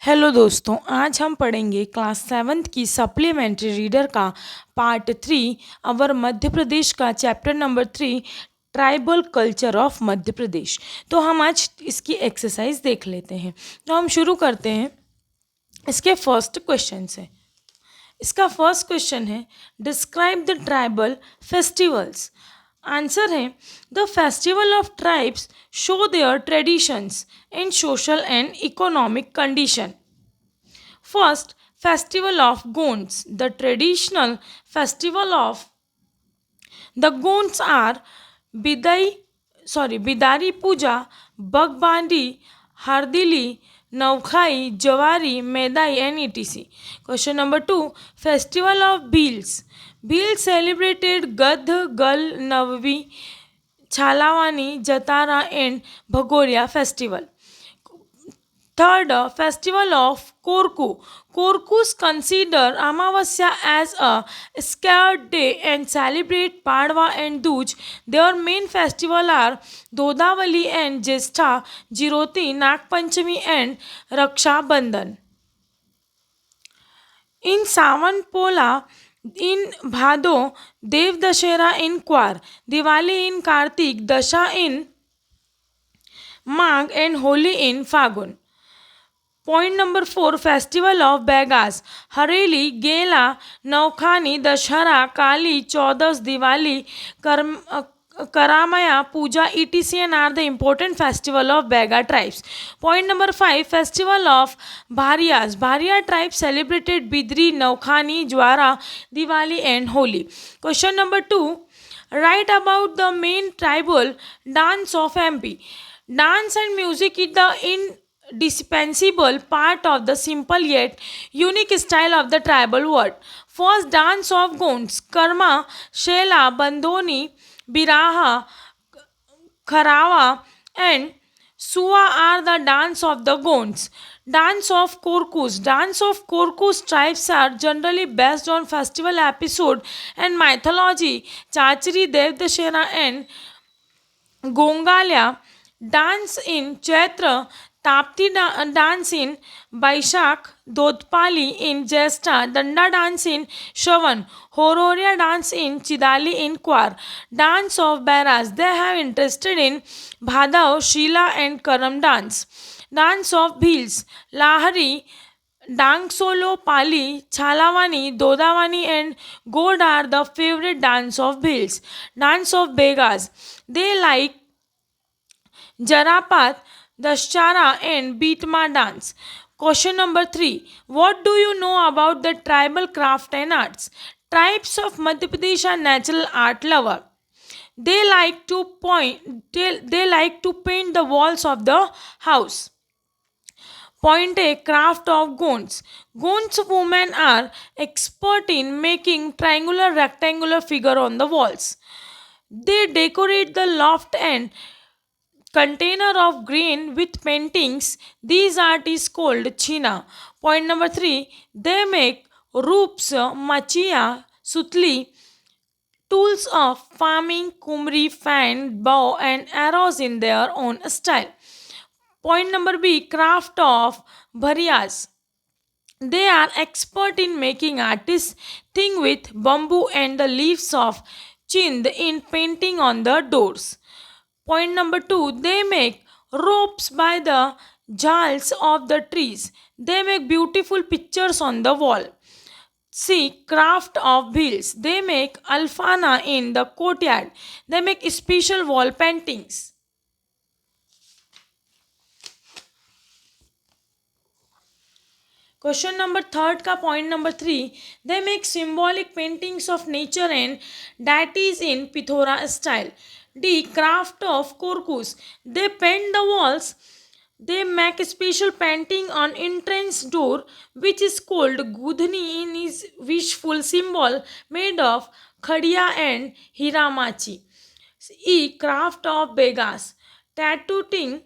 Hello दोस्तों, आज हम पढ़ेंगे क्लास सेवन्थ की सप्लीमेंट्री रीडर का पार्ट 3 अवर मध्य प्रदेश का chapter number 3 tribal culture of Madhya Pradesh. तो हम आज इसकी एक्सरसाइज देख लेते हैं। तो हम शुरू करते हैं इसके फर्स्ट क्वेश्चन से। इसका फर्स्ट क्वेश्चन है, describe the tribal festivals. Answer है, the festival of tribes show their traditions in social and economic condition. First, Festival of Gonds. The traditional festival of the Gonds are Bidari Puja, Bagbandi, Hardili, Navkhai, Jawari, Medai, and etc. Question number 2, Festival of Bheels. Bheels celebrated Gadh, Gal, Navvi, Chalawani, Jatara, and Bhagoria festival. Third, festival of Korku. Korkus consider Amavasya as a sacred day and celebrate Padwa and Duj. Their main festival are Dodavali and Jestha, Jiroti, Nagpanchami and Raksha Bandhan. In Savanpola, in Bhado, Dev Dashera in Kwar, Diwali in Kartik, Dasha in Magh and Holi in Fagun. Point number 4, Festival of Begas. Hareli, Gela, Naukhani, Dashara, Kali, Chaudas, Diwali, Karamaya, Puja, etc. are the important festival of Bega tribes. Point number 5, Festival of Bhariyas. Bhariya tribe celebrated Bidri, Naukhani, Jwara, Diwali and Holi. Question number 2, write about the main tribal dance of MP. Dance and music is the indispensable part of the simple yet unique style of the tribal world. First, dance of Gonds, Karma, Shela, Bandoni, Biraha, Kharawa, and Suwa are the dance of the Gonds. Dance of Korkus. Dance of Korkus tribes are generally based on festival episode and mythology. Chachri, Devdashera, and Gongalia dance in Chaitra, Tapti dance in Baishak, Dodpali in Jesta, Danda dance in Shravan, Hororia dance in Chidali in Kwar, dance of Bairas. They have interested in Bhadao, Sheela and Karam dance. Dance of Bhils, Lahari, Dangsolo, Pali, Chalawani, Dodawani and God are the favorite dance of Bhils. Dance of Begas. They like Jarapat, Daschara and Beatma dance. Question number 3. What do you know about the tribal craft and arts? Tribes of Madhya Pradesh are natural art lover. They like to paint the walls of the house. Point A, craft of Gonds. Gonds women are expert in making triangular rectangular figure on the walls. They decorate the loft and container of grain with paintings. These art is called china. Point number 3, they make ropes, machia, sutli, tools of farming, kumri, fan, bow and arrows in their own style. Point number B, craft of bhariyas. They are expert in making artists thing with bamboo and the leaves of chind in painting on the doors. Point number 2, they make ropes by the jals of the trees. They make beautiful pictures on the wall. C, craft of wheels. They make alfana in the courtyard. They make special wall paintings. Question number third का point number 3, they make symbolic paintings of nature and deities in Pithora style. D, craft of Korkus. They paint the walls. They make a special painting on entrance door which is called Gudhni in his wishful symbol made of Khadiya and Hiramachi. E, craft of Begas. Tattooing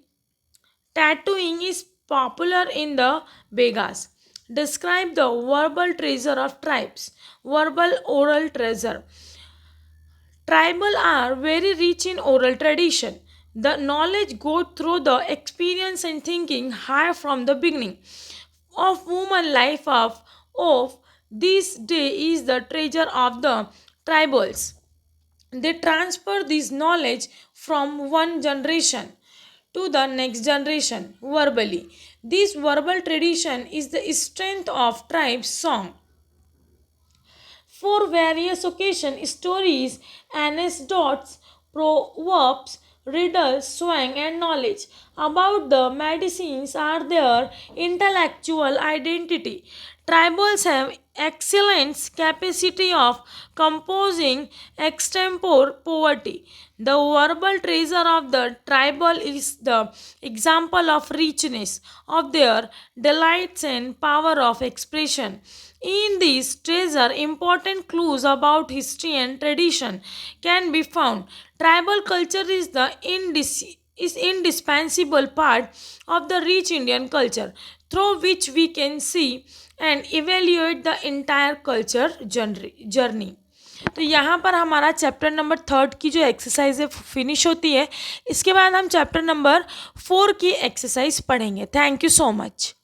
is popular in the Begas. Describe the verbal treasure of tribes. Verbal oral treasure. Tribal are very rich in oral tradition. The knowledge goes through the experience and thinking high from the beginning. of woman life of this day is the treasure of the tribals. They transfer this knowledge from one generation to the next generation verbally. This verbal tradition is the strength of tribe's song. For various occasions, stories, anecdotes, proverbs, riddles, slang, and knowledge about the medicines are their intellectual identity. Tribals have excellent capacity of composing extempore poverty. The verbal treasure of the tribal is the example of richness of their delights and power of expression. In this treasure, important clues about history and tradition can be found. Tribal culture is indispensable part of the rich Indian culture through which we can see and evaluate the entire culture journey. तो यहाँ पर हमारा chapter number 3 की जो exercise है finish होती है. इसके बाद हम चैप्टर नंबर 4 की एक्सरसाइज पढ़ेंगे. Thank you so much.